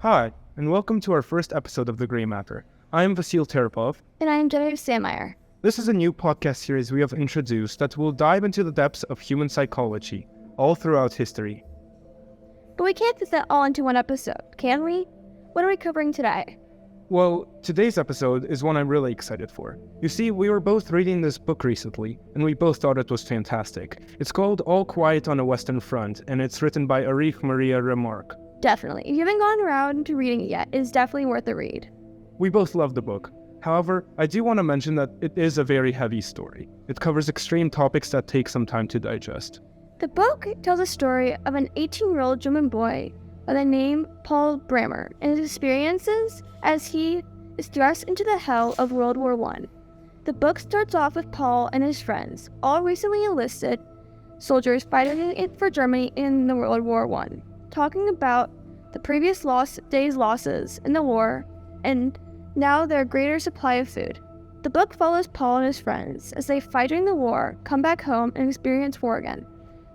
Hi, and welcome to our first episode of The Grey Matter. I am Vasil Terapov. And I'm Jennifer Sandmeyer. This is a new podcast series we have introduced that will dive into the depths of human psychology, all throughout history. But we can't fit that all into one episode, can we? What are we covering today? Well, today's episode is one I'm really excited for. You see, we were both reading this book recently, and we both thought it was fantastic. It's called All Quiet on the Western Front, and it's written by Erich Maria Remarque. Definitely. If you haven't gone around to reading it yet, it's definitely worth a read. We both love the book. However, I do want to mention that it is a very heavy story. It covers extreme topics that take some time to digest. The book tells a story of an 18-year-old German boy by the name Paul Brammer and his experiences as he is thrust into the hell of World War I. The book starts off with Paul and his friends, all recently enlisted soldiers fighting for Germany in the World War I, talking about the previous day's losses in the war and now their greater supply of food. The book follows Paul and his friends as they fight during the war, come back home, and experience war again,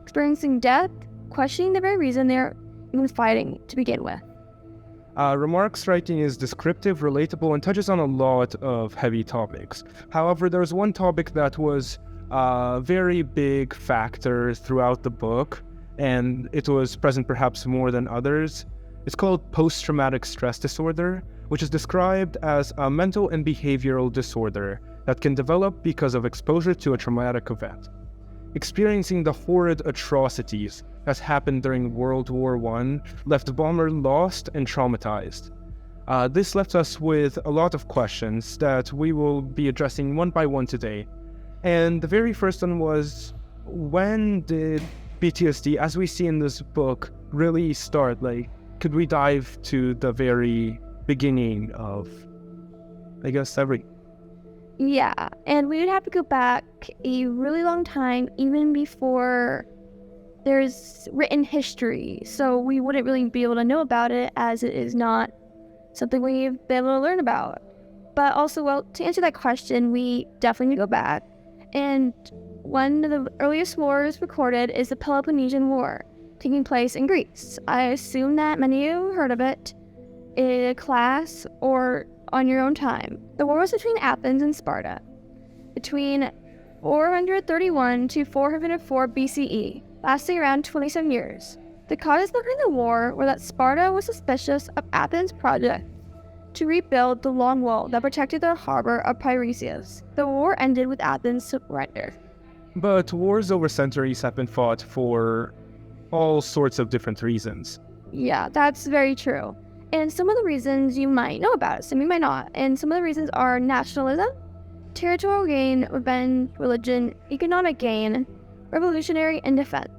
experiencing death, questioning the very reason they're even fighting to begin with. Remarque's writing is descriptive, relatable, and touches on a lot of heavy topics. However, there's one topic that was a very big factor throughout the book, and it was present perhaps more than others. It's called post-traumatic stress disorder, which is described as a mental and behavioral disorder that can develop because of exposure to a traumatic event. Experiencing the horrid atrocities that happened during World War I left Ballmer lost and traumatized. This left us with a lot of questions that we will be addressing one by one today. And the very first one was, when did PTSD, as we see in this book, really start? Could we dive to the very beginning of, everything? Yeah, and we would have to go back a really long time, even before there's written history. So we wouldn't really be able to know about it, as it is not something we've been able to learn about. But also, to answer that question, we definitely need to go back. And one of the earliest wars recorded is the Peloponnesian War, taking place in Greece. I assume that many of you have heard of it in a class or on your own time. The war was between Athens and Sparta, between 431 to 404 BCE, lasting around 27 years. The causes behind the war were that Sparta was suspicious of Athens' project to rebuild the long wall that protected the harbor of Piraeus. The war ended with Athens' surrender. But wars over centuries have been fought for all sorts of different reasons. Yeah, that's very true. And some of the reasons you might know about it, some you might not. And some of the reasons are nationalism, territorial gain, revenge, religion, economic gain, revolutionary, and defense.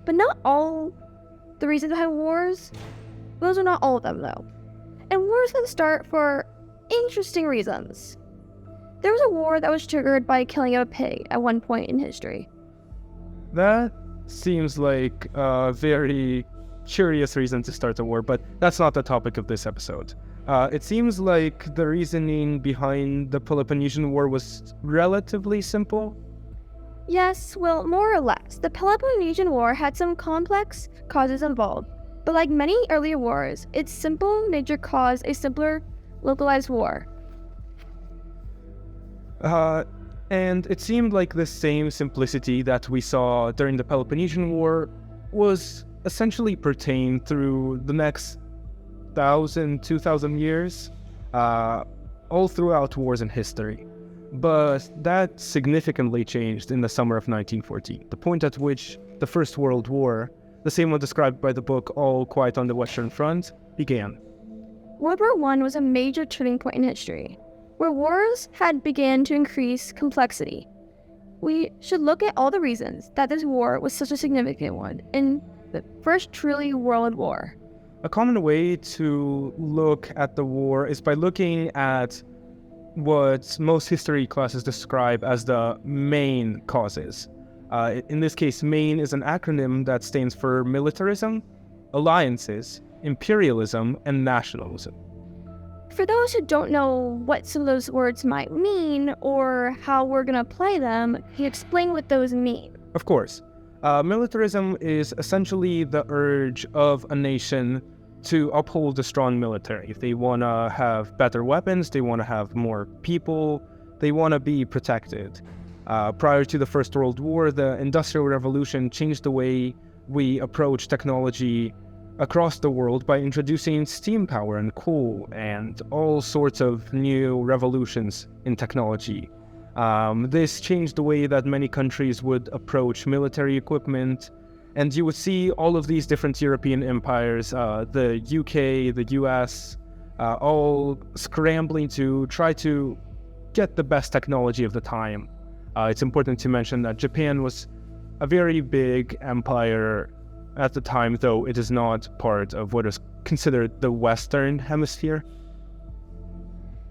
But not all the reasons behind wars. Those are not all of them, though. And wars can start for interesting reasons. There was a war that was triggered by killing of a pig at one point in history. That seems like a very curious reason to start a war, but that's not the topic of this episode. It seems like the reasoning behind the Peloponnesian War was relatively simple. Yes, well, more or less. The Peloponnesian War had some complex causes involved, but like many earlier wars, its simple nature caused a simpler, localized war. And it seemed like the same simplicity that we saw during the Peloponnesian War was essentially pertained through the next 2,000 years, all throughout wars in history. But that significantly changed in the summer of 1914, the point at which the First World War, the same one described by the book All Quiet on the Western Front, began. World War I was a major turning point in history, where wars had begun to increase complexity. We should look at all the reasons that this war was such a significant one in the first truly world war. A common way to look at the war is by looking at what most history classes describe as the main causes. In this case, MAIN is an acronym that stands for militarism, alliances, imperialism, and nationalism. For those who don't know what some of those words might mean or how we're going to apply them, can you explain what those mean? Of course. Militarism is essentially the urge of a nation to uphold a strong military. They want to have better weapons, they want to have more people, they want to be protected. Prior to the First World War, the Industrial Revolution changed the way we approach technology across the world by introducing steam power and coal and all sorts of new revolutions in technology. This changed the way that many countries would approach military equipment, and you would see all of these different European empires, the UK, the US, all scrambling to try to get the best technology of the time. It's important to mention that Japan was a very big empire at the time, though it is not part of what is considered the Western Hemisphere.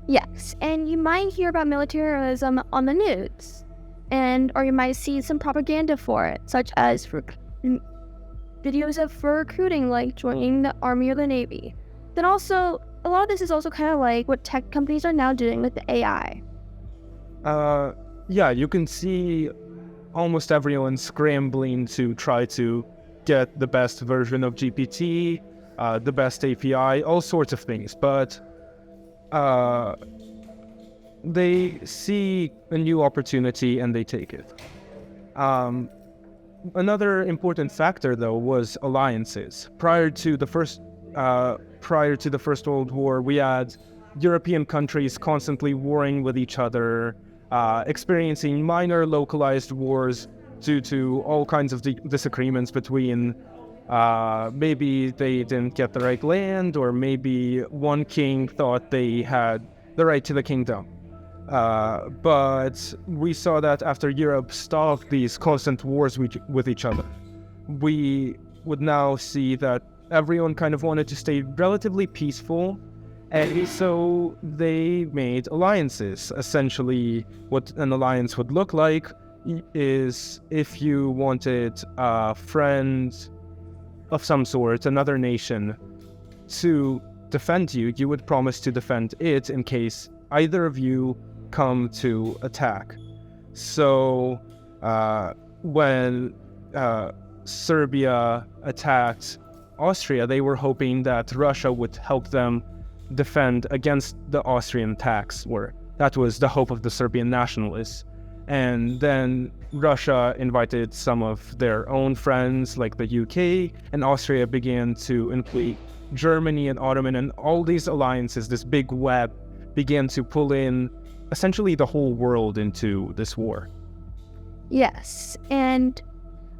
Yes, and you might hear about militarism on the news, or you might see some propaganda for it, such as videos for recruiting, like joining the Army or the Navy. Then also, a lot of this is also kind of like what tech companies are now doing with the AI. Yeah, you can see almost everyone scrambling to try to get the best version of GPT, the best API, all sorts of things. But they see a new opportunity and they take it. Another important factor, though, was alliances. Prior to the First World War, we had European countries constantly warring with each other, experiencing minor localized wars due to all kinds of disagreements between maybe they didn't get the right land, or maybe one king thought they had the right to the kingdom. But we saw that after Europe stopped these constant wars with each other, we would now see that everyone kind of wanted to stay relatively peaceful. And so they made alliances. Essentially, what an alliance would look like is if you wanted a friend of some sort, another nation, to defend you, you would promise to defend it in case either of you come to attack. So when Serbia attacked Austria, they were hoping that Russia would help them defend against the Austrian attacks, or that was the hope of the Serbian nationalists. And then Russia invited some of their own friends like the UK, and Austria began to include Germany and Ottoman, and all these alliances, this big web, began to pull in essentially the whole world into this war. Yes, and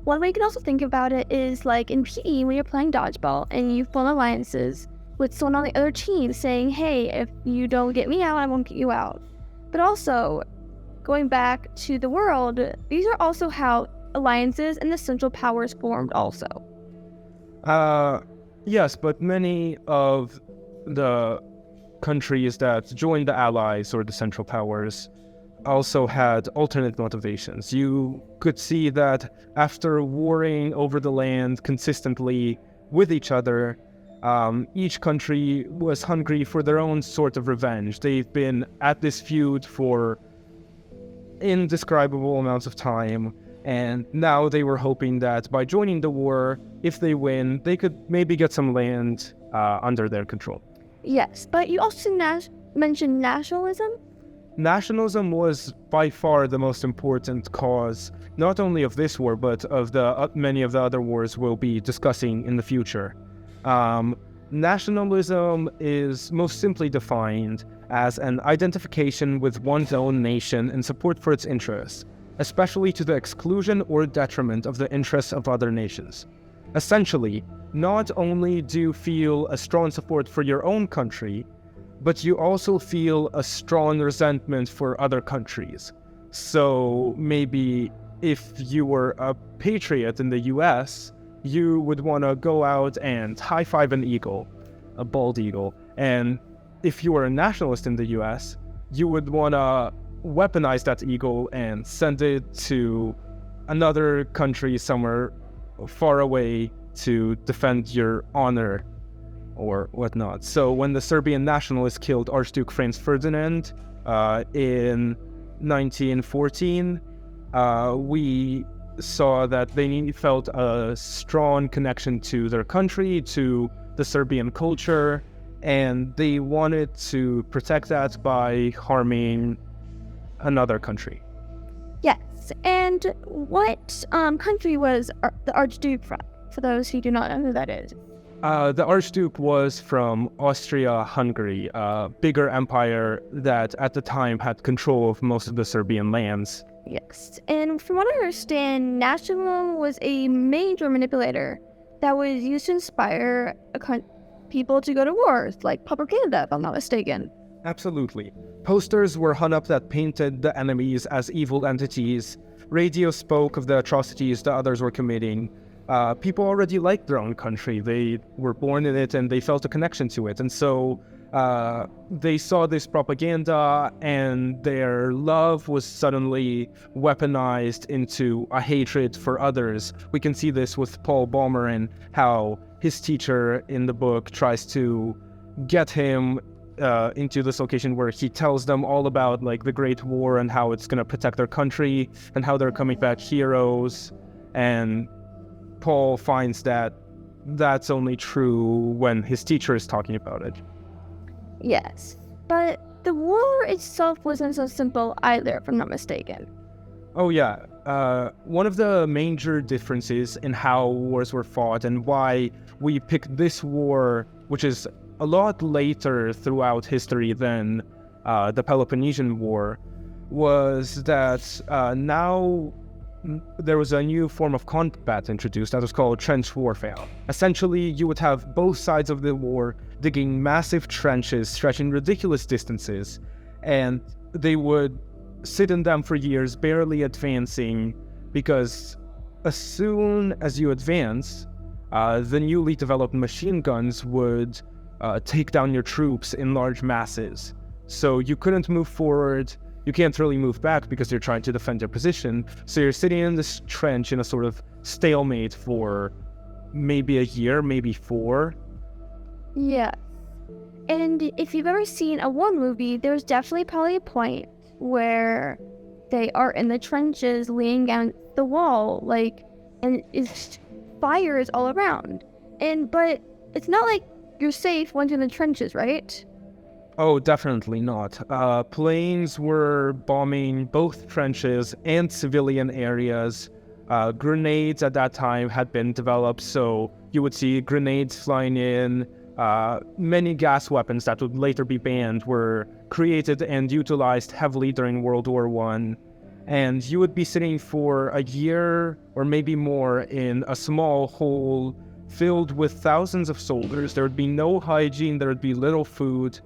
one way you can also think about it is like in PE, when you're playing dodgeball and you form alliances with someone on the other team saying, hey, if you don't get me out, I won't get you out. But also, going back to the world, these are also how alliances and the Central Powers formed also. Yes, but many of the countries that joined the Allies or the Central Powers also had alternate motivations. You could see that after warring over the land consistently with each other, each country was hungry for their own sort of revenge. They've been at this feud for indescribable amounts of time, and now they were hoping that by joining the war, if they win, they could maybe get some land under their control. Yes, but you also mentioned nationalism? Nationalism was by far the most important cause, not only of this war, but of the many of the other wars we'll be discussing in the future. Nationalism is most simply defined as an identification with one's own nation and support for its interests, especially to the exclusion or detriment of the interests of other nations. Essentially, not only do you feel a strong support for your own country, but you also feel a strong resentment for other countries. So maybe if you were a patriot in the US, you would want to go out and high-five an eagle, a bald eagle. And if you were a nationalist in the US, you would want to weaponize that eagle and send it to another country somewhere far away to defend your honor or whatnot. So when the Serbian nationalists killed Archduke Franz Ferdinand in 1914, we saw that they felt a strong connection to their country, to the Serbian culture, and they wanted to protect that by harming another country. Yes. And what country was the Archduke from? For those who do not know who that is. The Archduke was from Austria-Hungary, a bigger empire that at the time had control of most of the Serbian lands. Yes. And from what I understand, nationalism was a major manipulator that was used to inspire people to go to wars, like propaganda, if I'm not mistaken. Absolutely. Posters were hung up that painted the enemies as evil entities. Radio spoke of the atrocities the others were committing. People already liked their own country. They were born in it and they felt a connection to it. And so they saw this propaganda and their love was suddenly weaponized into a hatred for others. We can see this with Paul Ballmer and how his teacher in the book tries to get him into this location where he tells them all about like the Great War and how it's going to protect their country and how they're coming back heroes. And Paul finds that that's only true when his teacher is talking about it. Yes, but the war itself wasn't so simple either, if I'm not mistaken. Oh yeah, one of the major differences in how wars were fought and why we picked this war, which is a lot later throughout history than the Peloponnesian War, was that now there was a new form of combat introduced that was called trench warfare. Essentially, you would have both sides of the war digging massive trenches stretching ridiculous distances, and they would sit in them for years, barely advancing, because as soon as you advance, the newly developed machine guns would take down your troops in large masses. So you couldn't move forward. You can't really move back because you're trying to defend your position. So you're sitting in this trench in a sort of stalemate for maybe a year, maybe 4. Yeah. And if you've ever seen a war movie, there's definitely probably a point where they are in the trenches leaning against the wall, like, and it's fires all around. But it's not like you're safe once you're in the trenches, right? Oh, definitely not. Planes were bombing both trenches and civilian areas. Grenades at that time had been developed, so you would see grenades flying in. Many gas weapons that would later be banned were created and utilized heavily during World War I. And you would be sitting for a year or maybe more in a small hole filled with thousands of soldiers. There would be no hygiene, there would be little food,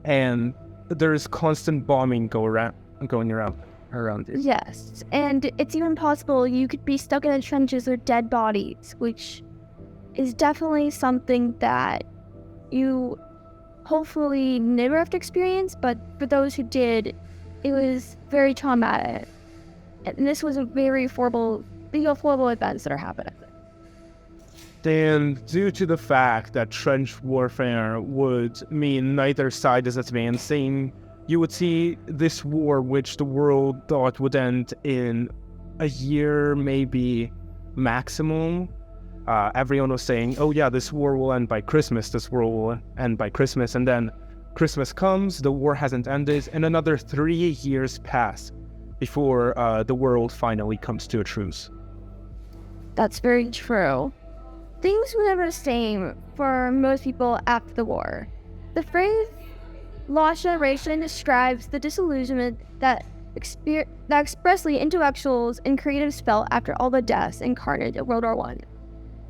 and there's constant bombing going around it. Yes, and it's even possible you could be stuck in the trenches with dead bodies, which is definitely something that you hopefully never have to experience, but for those who did, it was very traumatic. And this was a very horrible events that are happening. And due to the fact that trench warfare would mean neither side is advancing, you would see this war, which the world thought would end in a year, maybe maximum. Everyone was saying, oh yeah, this war will end by Christmas, this war will end by Christmas. And then Christmas comes, the war hasn't ended, and another 3 years pass before the world finally comes to a truce. That's very true. Things were never the same for most people after the war. The phrase lost generation describes the disillusionment that expressly intellectuals and creatives felt after all the deaths and carnage of World War I.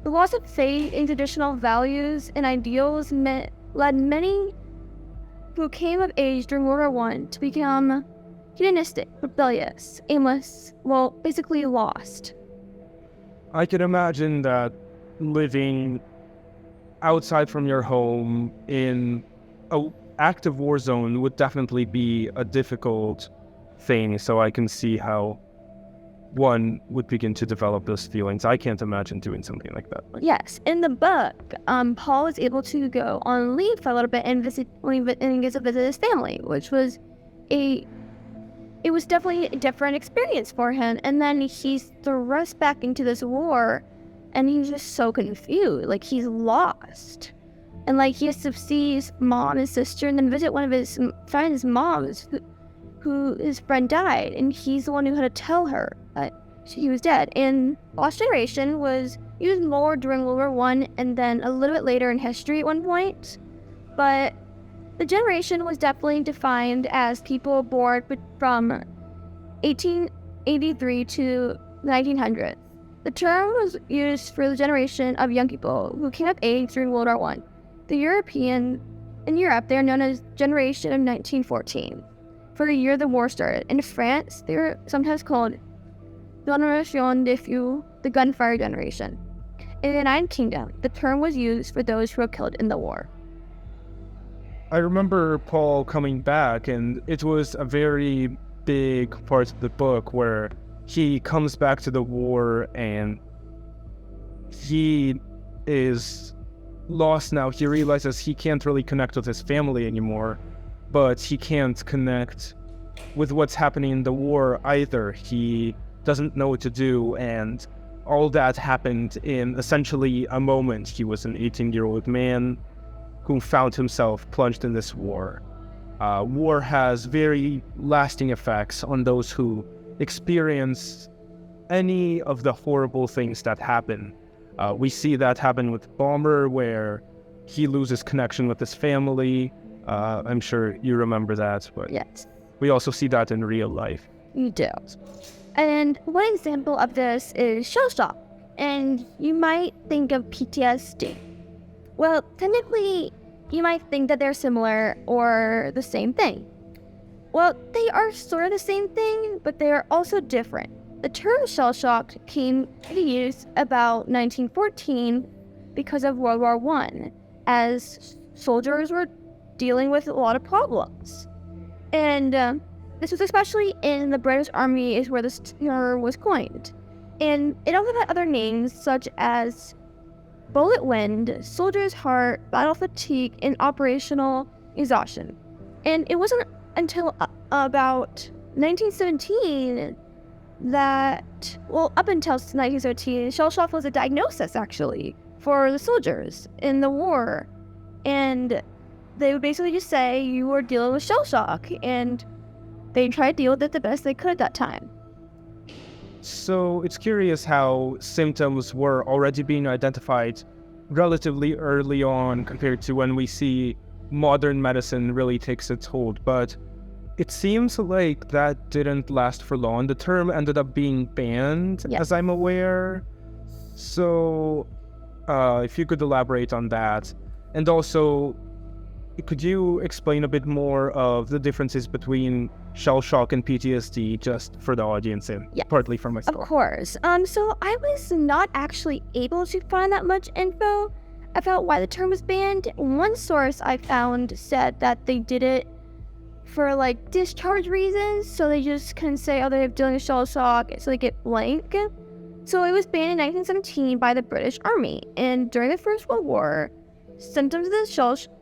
The loss of faith in traditional values and ideals led many who came of age during World War I to become hedonistic, rebellious, aimless, basically lost. I can imagine that living outside from your home in an active war zone would definitely be a difficult thing, so I can see how one would begin to develop those feelings. I can't imagine doing something like that. Yes, in the book, Paul was able to go on leave for a little bit and gets to visit his family, which was it was definitely a different experience for him. And then he's thrust back into this war, and he's just so confused, like he's lost. And like he has to see his mom and sister and then visit one of his friend's moms who his friend died, and he's the one who had to tell her that he was dead. And Lost Generation was used more during World War One and then a little bit later in history at one point. But the generation was definitely defined as people born from 1883 to the 1900s. The term was used for the generation of young people who came of age during World War I. In Europe, they are known as Generation of 1914, for the year the war started. In France, they were sometimes called Generation de Feu, the gunfire generation. In the United Kingdom, the term was used for those who were killed in the war. I remember Paul coming back, and it was a very big part of the book where he comes back to the war and he is lost now. He realizes he can't really connect with his family anymore, but he can't connect with what's happening in the war either. He doesn't know what to do, and all that happened in essentially a moment. He was an 18-year-old man who found himself plunged in this war. War has very lasting effects on those who experience any of the horrible things that happen. We see that happen with Bomber, where he loses connection with his family. I'm sure you remember that, but yes, we also see that in real life. You do. And one example of this is shell shock, and you might think of PTSD. Well, technically, you might think that they're similar or the same thing. Well, they are sort of the same thing, but they are also different. The term shell shock came to use about 1914 because of World War I, as soldiers were dealing with a lot of problems. And this was especially in the British Army is where this term was coined. And it also had other names such as bullet wind, soldier's heart, battle fatigue, and operational exhaustion. And it wasn't until about 1917 that, well, up until 1917, shell shock was a diagnosis, actually, for the soldiers in the war. And they would basically just say you were dealing with shell shock, and they tried to deal with it the best they could at that time. So it's curious how symptoms were already being identified relatively early on compared to when we see modern medicine really takes its hold. But it seems like that didn't last for long. The term ended up being banned, Yes. as I'm aware. So if you could elaborate on that. And also, could you explain a bit more of the differences between shell shock and PTSD, just for the audience and Yeah. partly for Of myself? course. So I was not actually able to find that much info about why the term was banned. One source I found said that they did it for like discharge reasons, so they just couldn't say, oh, they're dealing with shell shock, so they get blank. So it was banned in 1917 by the British Army, and during the First World War, symptoms of the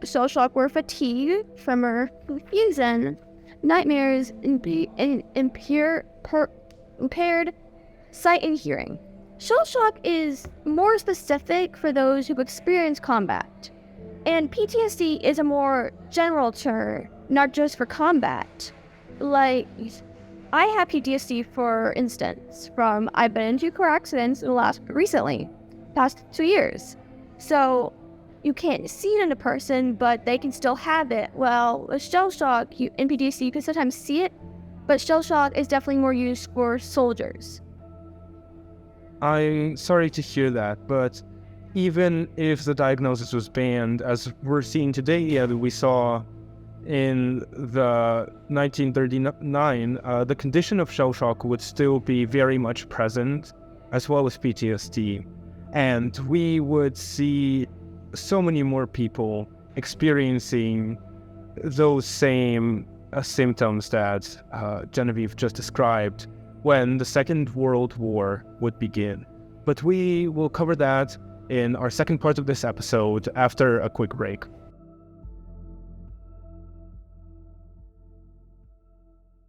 shell shock were fatigue, tremor, confusion, nightmares, impaired sight and hearing. Shell shock is more specific for those who've experienced combat, and PTSD is a more general term, not just for combat. Like, I have PTSD, for instance, from I've been into car accidents recently, past 2 years. So you can't see it in a person, but they can still have it. Well, with shell shock, in PTSD, you can sometimes see it, but shell shock is definitely more used for soldiers. I'm sorry to hear that, but even if the diagnosis was banned, as we're seeing today, we saw in the 1939, the condition of shell shock would still be very much present, as well as PTSD. And we would see so many more people experiencing those same symptoms that Genevieve just described when the Second World War would begin. But we will cover that in our second part of this episode after a quick break.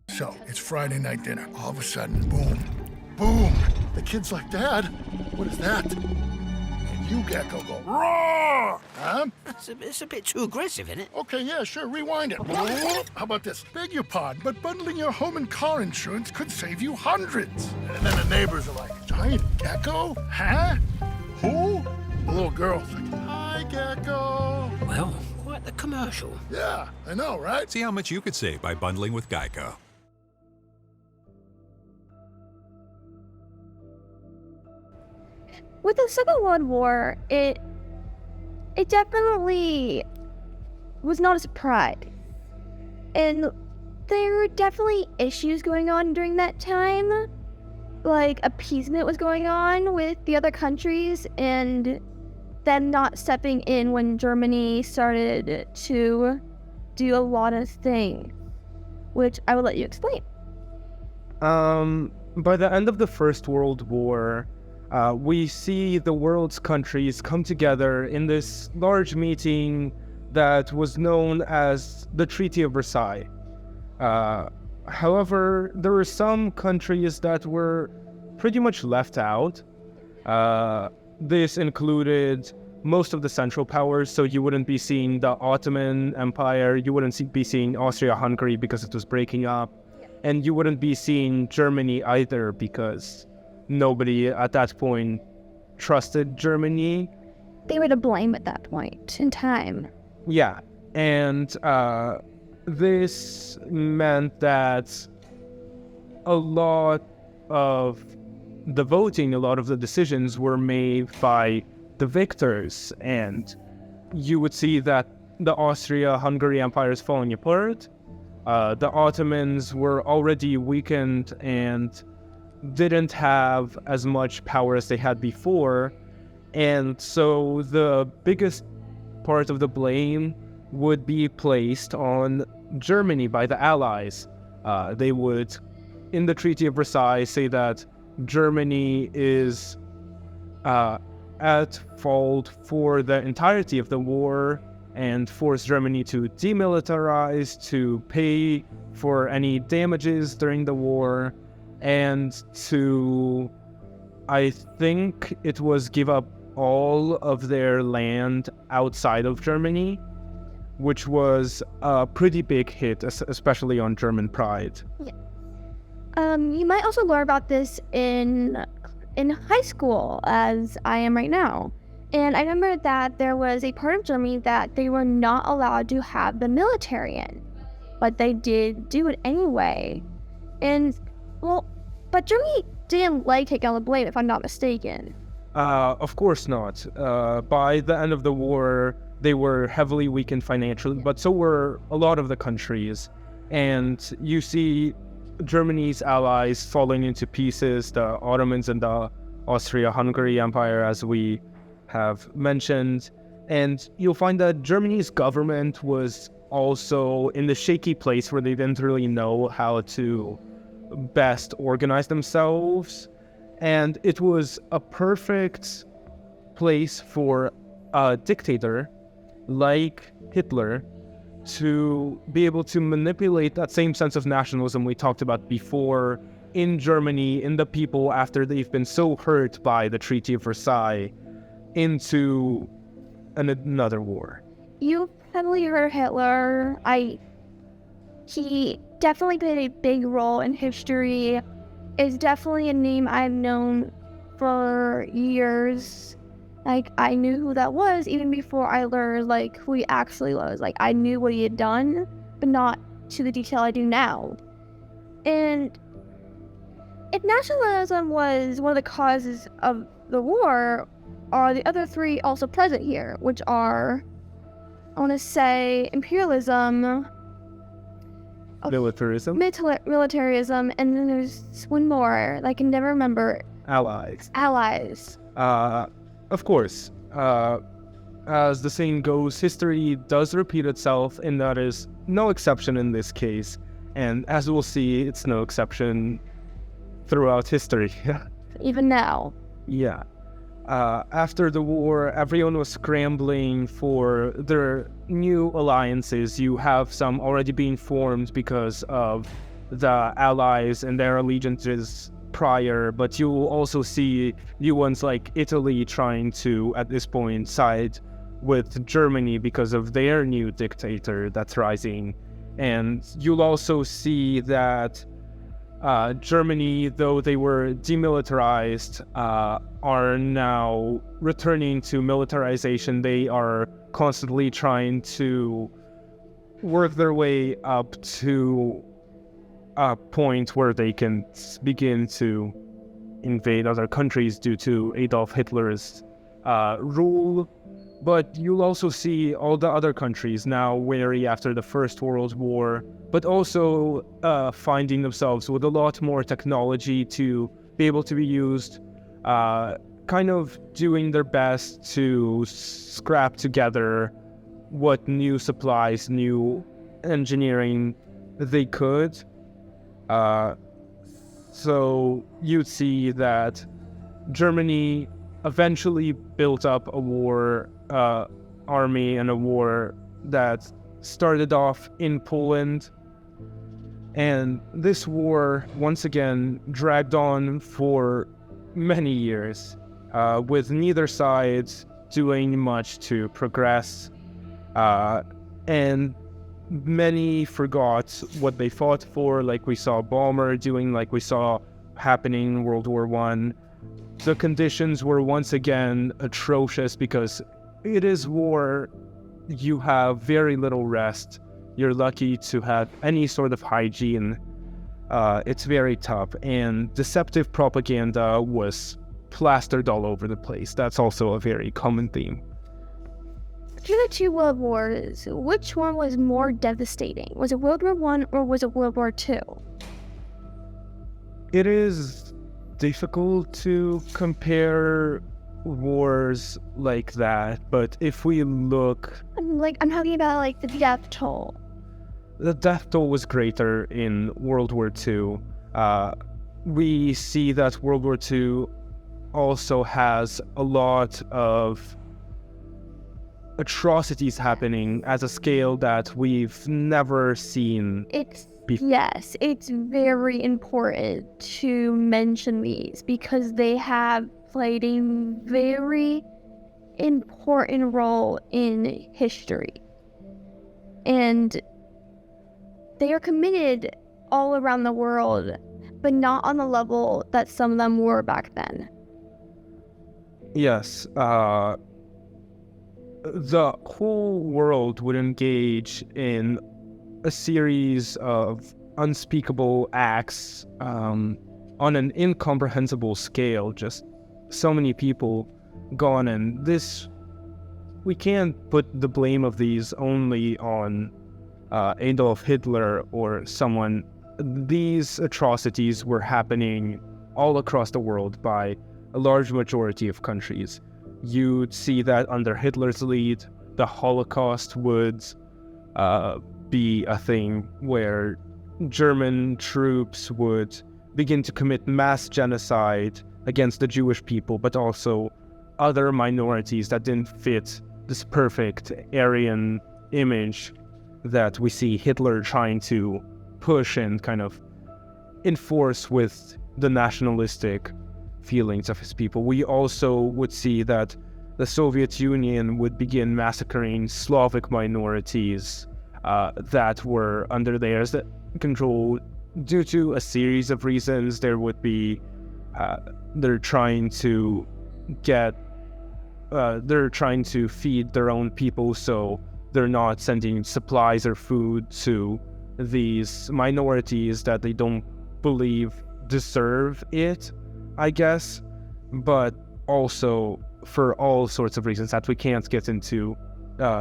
So, it's Friday night dinner. All of a sudden, boom, boom. The kid's like, Dad, what is that? And you, Gecko, go roar! Huh? It's a bit too aggressive, isn't it? Okay, yeah, sure, rewind it. How about this? Beg your pardon, but bundling your home and car insurance could save you hundreds. And then the neighbors are like, giant gecko? Huh? Who? The little girl's like, hi, Gecko. Well, quite the commercial. Yeah, I know, right? See how much you could save by bundling with Geico. With the Second World War, it definitely was not a surprise. And there were definitely issues going on during that time. Like, appeasement was going on with the other countries, and them not stepping in when Germany started to do a lot of things, which I will let you explain. By the end of the First World War, we see the world's countries come together in this large meeting that was known as the Treaty of Versailles. However, there were some countries that were pretty much left out. This included most of the Central Powers, so you wouldn't be seeing the Ottoman Empire, you wouldn't be seeing Austria-Hungary because it was breaking up, and you wouldn't be seeing Germany either because nobody at that point trusted Germany. They were to blame at that point in time. Yeah, and this meant that a lot of the voting, a lot of the decisions were made by the victors, and you would see that the Austria-Hungary Empire is falling apart. The Ottomans were already weakened and didn't have as much power as they had before, and so the biggest part of the blame would be placed on Germany by the Allies. They would, in the Treaty of Versailles, say that Germany is at fault for the entirety of the war and force Germany to demilitarize, to pay for any damages during the war, and to, I think it was, give up all of their land outside of Germany, which was a pretty big hit, especially on German pride. You might also learn about this in high school, as I am right now. And I remember that there was a part of Germany that they were not allowed to have the military in, but they did do it anyway. And, well, but Germany didn't like taking on the blame, if I'm not mistaken. Of course not. By the end of the war, they were heavily weakened financially, but so were a lot of the countries. And you see Germany's allies falling into pieces, the Ottomans and the Austria-Hungary Empire, as we have mentioned. And you'll find that Germany's government was also in the shaky place where they didn't really know how to best organize themselves. And it was a perfect place for a dictator like Hitler to be able to manipulate that same sense of nationalism we talked about before in Germany, in the people after they've been so hurt by the Treaty of Versailles, into another war. You've probably heard of Hitler. He definitely played a big role in history. Is definitely a name I've known for years. Like, I knew who that was even before I learned, like, who he actually was. Like, I knew what he had done, but not to the detail I do now. And if nationalism was one of the causes of the war, are the other three also present here, which are, I want to say, imperialism, Militarism? militarism, and then there's one more I can never remember. Allies. Allies. Of course. As the saying goes, history does repeat itself, and that is no exception in this case. And as we'll see, it's no exception throughout history. Even now. Yeah. After the war, everyone was scrambling for their new alliances. You have some already being formed because of the Allies and their allegiances prior, but you will also see new ones like Italy trying to, at this point, side with Germany because of their new dictator that's rising. And you'll also see that Germany, though they were demilitarized, are now returning to militarization. They are constantly trying to work their way up to a point where they can begin to invade other countries due to Adolf Hitler's rule. But you'll also see all the other countries now wary after the First World War, but also finding themselves with a lot more technology to be able to be used, kind of doing their best to scrap together what new supplies, new engineering they could. So you'd see that Germany eventually built up a war army and a war that started off in Poland. And this war, once again, dragged on for many years, with neither side doing much to progress. And many forgot what they fought for, like we saw Balmer doing, like we saw happening in World War I. The conditions were once again atrocious because it is war. You have very little rest. You're lucky to have any sort of hygiene. It's very tough. And deceptive propaganda was plastered all over the place. That's also a very common theme. Through the two world wars, which one was more devastating? Was it World War I or was it World War II? It is difficult to compare wars like that, but if we look... I'm talking about like the death toll. The death toll was greater in World War II. We see that World War II also has a lot of atrocities happening at a scale that we've never seen. Yes, it's very important to mention these because they have played a very important role in history. And they are committed all around the world, but not on the level that some of them were back then. Yes, the whole world would engage in a series of unspeakable acts on an incomprehensible scale. Just so many people gone, and we can't put the blame of these only on Adolf Hitler or someone. These atrocities were happening all across the world by a large majority of countries. You'd see that under Hitler's lead, the Holocaust would be a thing where German troops would begin to commit mass genocide against the Jewish people, but also other minorities that didn't fit this perfect Aryan image that we see Hitler trying to push and kind of enforce with the nationalistic feelings of his people. We also would see that the Soviet Union would begin massacring Slavic minorities that were under their control due to a series of reasons. There would be they're trying to feed their own people, so they're not sending supplies or food to these minorities that they don't believe deserve it, I guess, but also for all sorts of reasons that we can't get into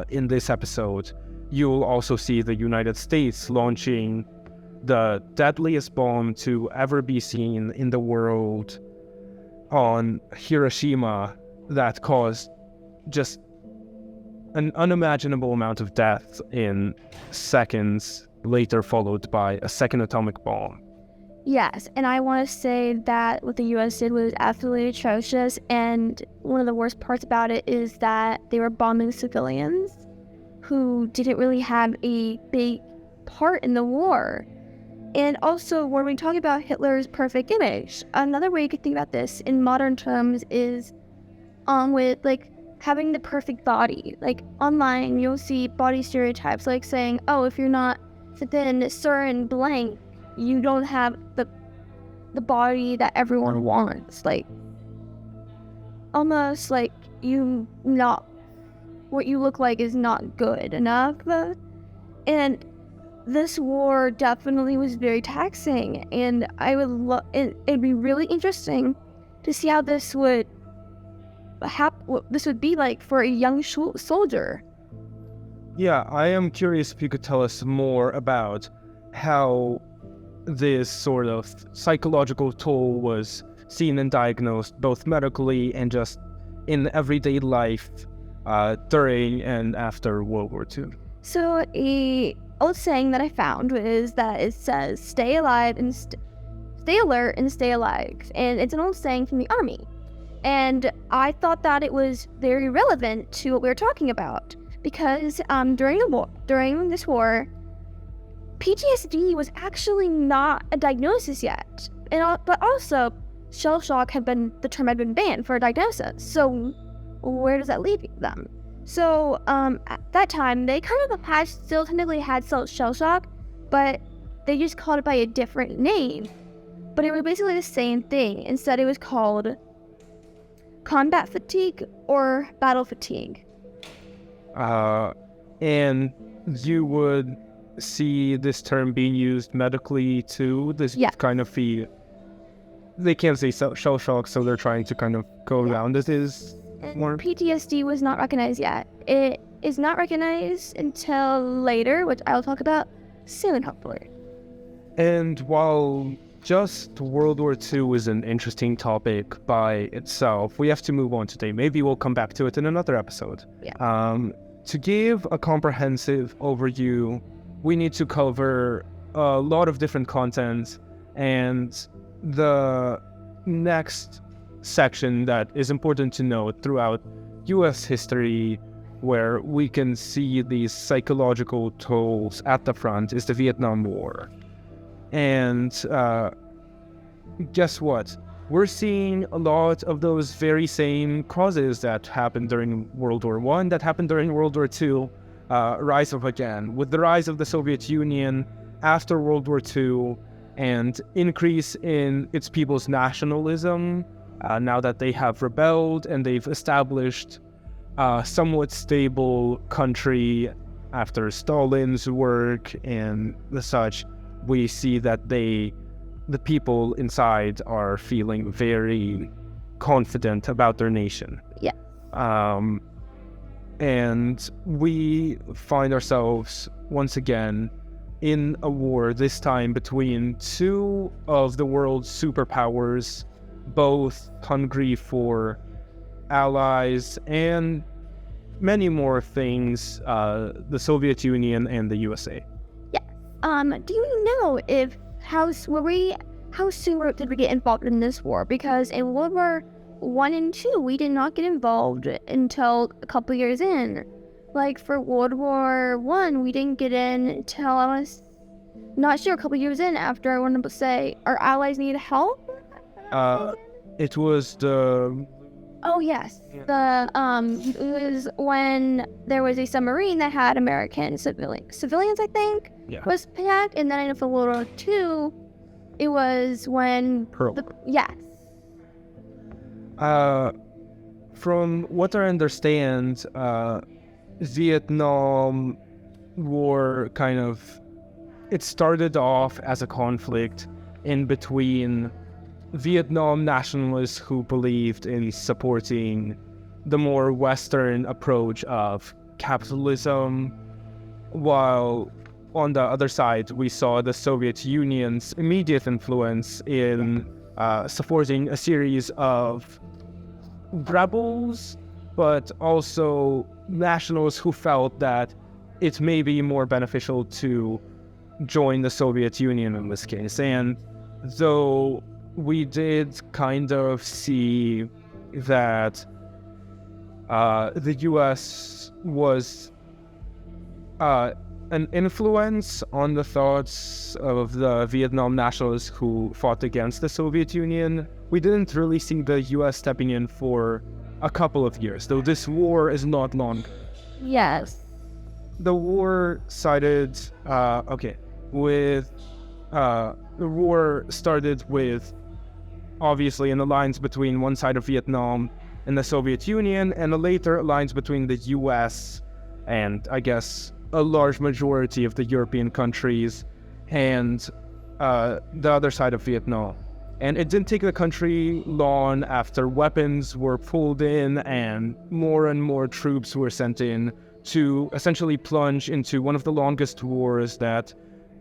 in this episode. You'll also see the United States launching the deadliest bomb to ever be seen in the world on Hiroshima that caused just an unimaginable amount of death in seconds, later followed by a second atomic bomb. Yes, and I want to say that what the U.S. did was absolutely atrocious, and one of the worst parts about it is that they were bombing civilians who didn't really have a big part in the war. And also, when we talk about Hitler's perfect image, another way you could think about this in modern terms is with like having the perfect body. Like online, you'll see body stereotypes like saying, oh, if you're not within certain blank, you don't have the body that everyone wants. Like almost like what you look like is not good enough. And this war definitely was very taxing, and it'd be really interesting to see how this would what this would be like for a young soldier. Yeah, I am curious if you could tell us more about how this sort of psychological toll was seen and diagnosed both medically and just in everyday life during and after World War II. So a old saying that I found is that it says, stay alive and stay alert and stay alive. And it's an old saying from the Army. And I thought that it was very relevant to what we were talking about. Because during this war, PTSD was actually not a diagnosis yet. But also, shell shock the term had been banned for a diagnosis. So where does that leave them? So at that time, they kind of still technically had shell shock, but they just called it by a different name. But it was basically the same thing. Instead, it was called combat fatigue or battle fatigue. And you would see this term being used medically too? This kind of feel... They can't say shell shock, so they're trying to kind of go around it. More... PTSD was not recognized yet. It is not recognized until later, which I'll talk about soon, hopefully. And while just World War II is an interesting topic by itself, we have to move on today. Maybe we'll come back to it in another episode. Yeah. To give a comprehensive overview, we need to cover a lot of different content, and the next section that is important to note throughout US history, where we can see these psychological tolls at the front, is the Vietnam War. And guess what? We're seeing a lot of those very same causes that happened during World War I, that happened during World War II, rise up again. With the rise of the Soviet Union after World War II and increase in its people's nationalism, now that they have rebelled and they've established a somewhat stable country after Stalin's work and the such, we see that the people inside are feeling very confident about their nation. Yeah. And we find ourselves once again in a war, this time between two of the world's superpowers, both hungry for allies and many more things, the Soviet Union and the USA. Yeah. Do you know how soon did we get involved in this war? Because in World War I and II, we did not get involved until a couple years in. Like for World War I, we didn't get in until I was not sure, a couple years in, after I wanted to say our allies need help. It was the... Oh yes, it was when there was a submarine that had American civilians, I think, was attacked, and then for World War II, it was when Pearl. Yes. From what I understand, Vietnam War it started off as a conflict in between Vietnam nationalists who believed in supporting the more Western approach of capitalism, while on the other side we saw the Soviet Union's immediate influence in supporting a series of rebels, but also nationals who felt that it may be more beneficial to join the Soviet Union in this case. And though we did kind of see that the US was an influence on the thoughts of the Vietnam nationalists who fought against the Soviet Union. We didn't really see the US stepping in for a couple of years, though this war is not long. Yes. The war sided, the war started with obviously an alliance between one side of Vietnam and the Soviet Union, and a later alliance between the US and, I guess, a large majority of the European countries and the other side of Vietnam. And it didn't take the country long after weapons were pulled in and more troops were sent in to essentially plunge into one of the longest wars that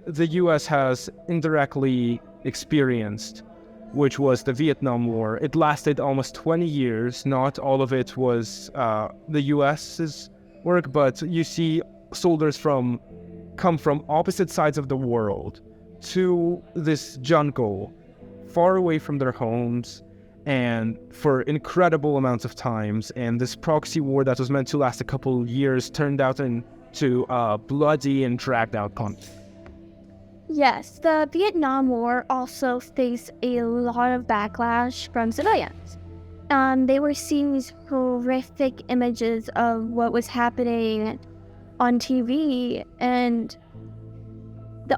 the US has indirectly experienced, which was the Vietnam War. It lasted almost 20 years. Not all of it was the US's work, but you see soldiers come from opposite sides of the world to this jungle, far away from their homes, and for incredible amounts of times. And this proxy war that was meant to last a couple of years turned out into bloody and dragged out conflict. Yes, the Vietnam War also faced a lot of backlash from civilians. They were seeing these horrific images of what was happening on TV, and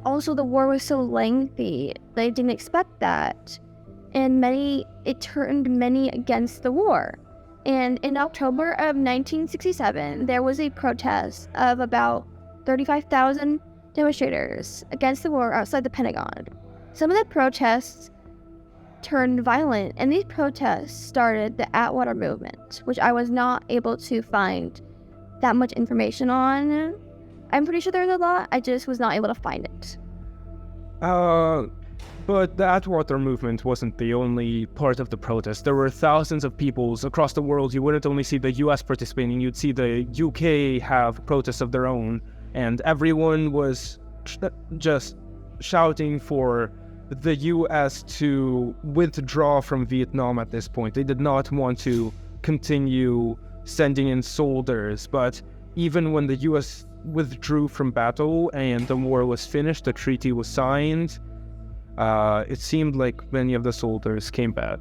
also the war was so lengthy. They didn't expect that, and it turned many against the war. And in October of 1967, there was a protest of about 35,000 demonstrators against the war outside the Pentagon. Some of the protests turned violent, and these protests started the Atwater movement, which I was not able to find that much information on. I'm pretty sure there's a lot, I just was not able to find it. But the Atwater movement wasn't the only part of the protest. There were thousands of peoples across the world. You wouldn't only see the US participating, you'd see the UK have protests of their own, and everyone was just shouting for the US to withdraw from Vietnam at this point. They did not want to continue sending in soldiers, but even when the US withdrew from battle and the war was finished, the treaty was signed, it seemed like many of the soldiers came back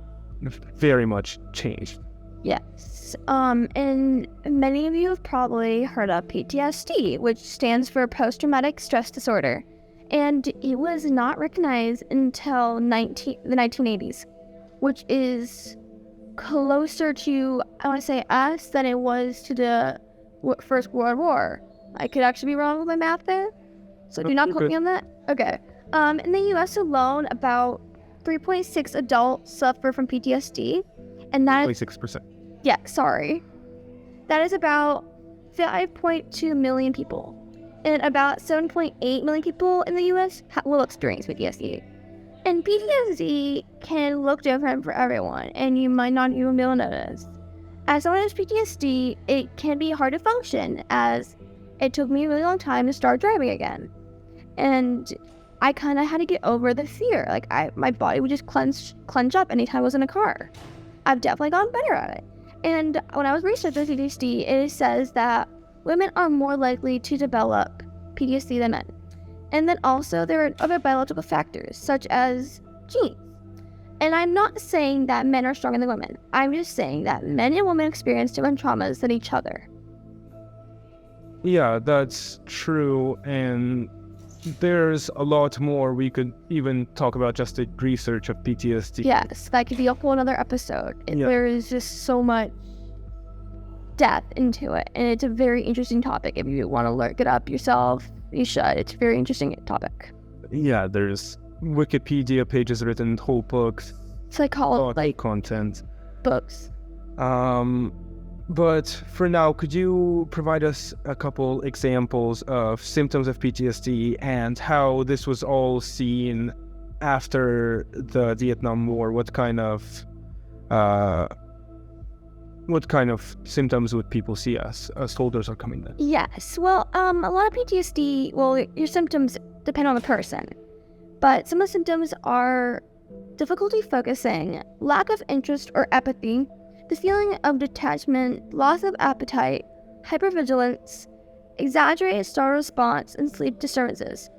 very much changed. Yes. And many of you have probably heard of PTSD, which stands for post-traumatic stress disorder. And it was not recognized until the 1980s, which is closer to, I want to say, us than it was to the First World War. I could actually be wrong with my math there, so do not quote me on that. Okay. In the U.S. alone, about 3.6 adults suffer from PTSD, and that is 26%. Yeah, sorry. That is about 5.2 million people. And about 7.8 million people in the US will experience PTSD. And PTSD can look different for everyone, and you might not even be able to notice. As someone with PTSD, it can be hard to function, as it took me a really long time to start driving again. And I kind of had to get over the fear. Like, my body would just clench up anytime I was in a car. I've definitely gotten better at it. And when I was researching PTSD, it says that women are more likely to develop PTSD than men. And then also there are other biological factors, such as genes. And I'm not saying that men are stronger than women. I'm just saying that men and women experience different traumas than each other. Yeah, that's true, and there's a lot more we could even talk about just the research of PTSD. Yes, that could be a whole other episode. Yeah. There is just so much depth into it, and it's a very interesting topic. If you want to look it up yourself, you should. It's a very interesting topic. Yeah, there's Wikipedia pages written, whole books, Psychology, content. books. But for now, could you provide us a couple examples of symptoms of PTSD and how this was all seen after the Vietnam War? What kind of symptoms would people see as soldiers are coming in? Yes, well, a lot of PTSD, your symptoms depend on the person. But some of the symptoms are difficulty focusing, lack of interest or apathy, the feeling of detachment, loss of appetite, hypervigilance, exaggerated startle response, and sleep disturbances.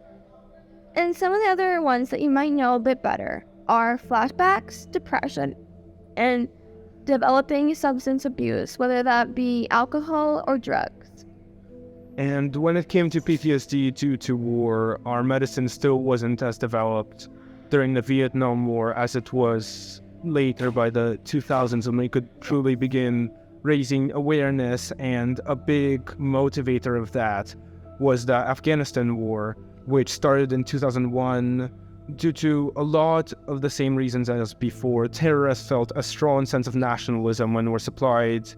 And some of the other ones that you might know a bit better are flashbacks, depression, and developing substance abuse, whether that be alcohol or drugs. And when it came to PTSD due to war, our medicine still wasn't as developed during the Vietnam War as it was later by the 2000s, when we could truly begin raising awareness. And a big motivator of that was the Afghanistan War, which started in 2001 due to a lot of the same reasons as before. Terrorists felt a strong sense of nationalism when were supplied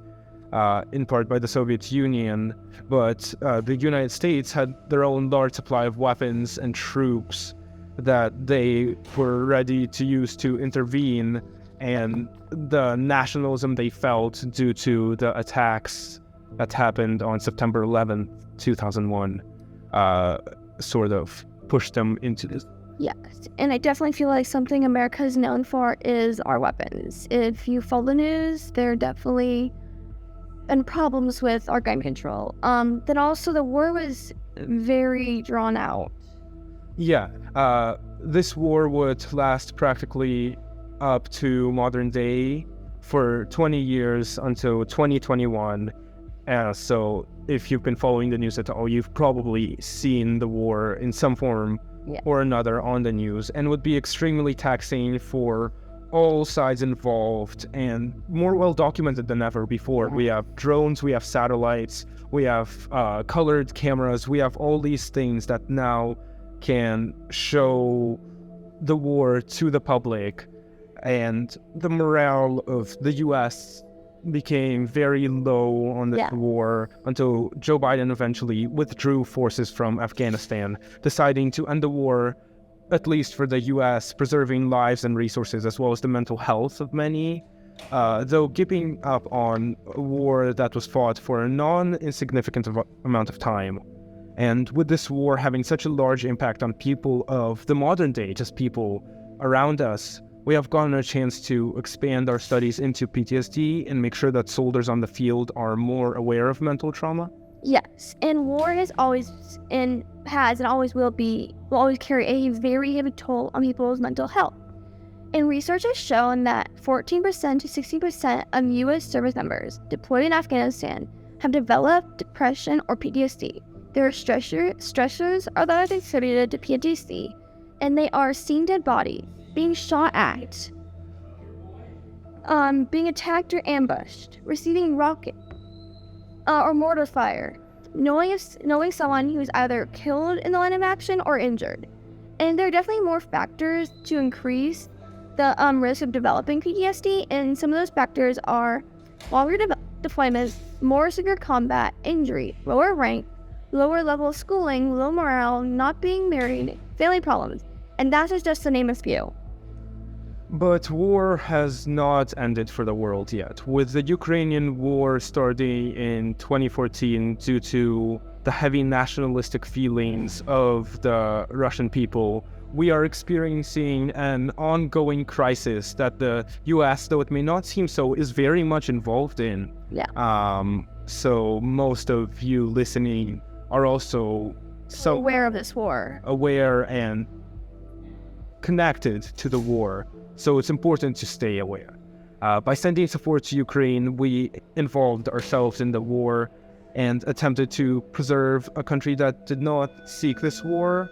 in part by the Soviet Union, but the United States had their own large supply of weapons and troops that they were ready to use to intervene, and the nationalism they felt due to the attacks that happened on September 11th, 2001, sort of pushed them into this. Yes, and I definitely feel like something America is known for is our weapons. If you follow the news, there are definitely been problems with our gun control. Then also the war was very drawn out. Yeah, this war would last practically up to modern day for 20 years until 2021. So if you've been following the news at all, you've probably seen the war in some form or another on the news, and would be extremely taxing for all sides involved and more well documented than ever before. We have drones, we have satellites, we have colored cameras, we have all these things that now can show the war to the public, and the morale of the US became very low on this war until Joe Biden eventually withdrew forces from Afghanistan, deciding to end the war, at least for the US, preserving lives and resources as well as the mental health of many, though giving up on a war that was fought for a non-insignificant amount of time. And with this war having such a large impact on people of the modern day, just people around us, we have gotten a chance to expand our studies into PTSD and make sure that soldiers on the field are more aware of mental trauma. Yes, and war has always and always will always carry a very heavy toll on people's mental health. And research has shown that 14% to 16% of U.S. service members deployed in Afghanistan have developed depression or PTSD. Their stressors are that are attributed to PTSD, and they are seeing dead bodies, being shot at, being attacked or ambushed, receiving rocket or mortar fire, knowing someone who is either killed in the line of action or injured. And there are definitely more factors to increase the risk of developing PTSD, and some of those factors are longer deployments, more severe combat, injury, lower rank, lower level of schooling, low morale, not being married, family problems, and that is just to name a few. But war has not ended for the world yet. With the Ukrainian war starting in 2014 due to the heavy nationalistic feelings of the Russian people, we are experiencing an ongoing crisis that the US, though it may not seem so, is very much involved in. So most of you listening are also aware of this war. Aware and connected to the war. So it's important to stay aware. By sending support to Ukraine, we involved ourselves in the war and attempted to preserve a country that did not seek this war.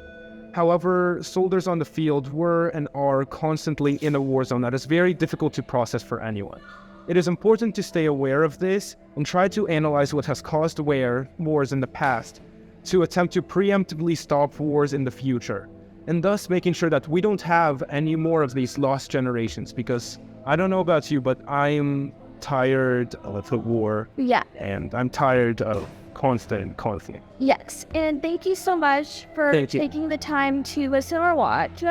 However, soldiers on the field were and are constantly in a war zone that is very difficult to process for anyone. It is important to stay aware of this and try to analyze what has caused wars in the past to attempt to preemptively stop wars in the future, and thus making sure that we don't have any more of these lost generations, because I don't know about you, but I'm tired of the war. And I'm tired of constant conflict. Yes, and thank you so much for taking the time to listen or watch.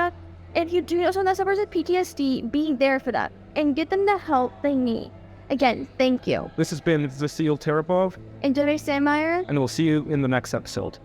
If you do know someone that suffers with PTSD, be there for them and get them the help they need. Again, thank you. This has been Vasil Terapov and Jimmy Sandmeyer, and we'll see you in the next episode.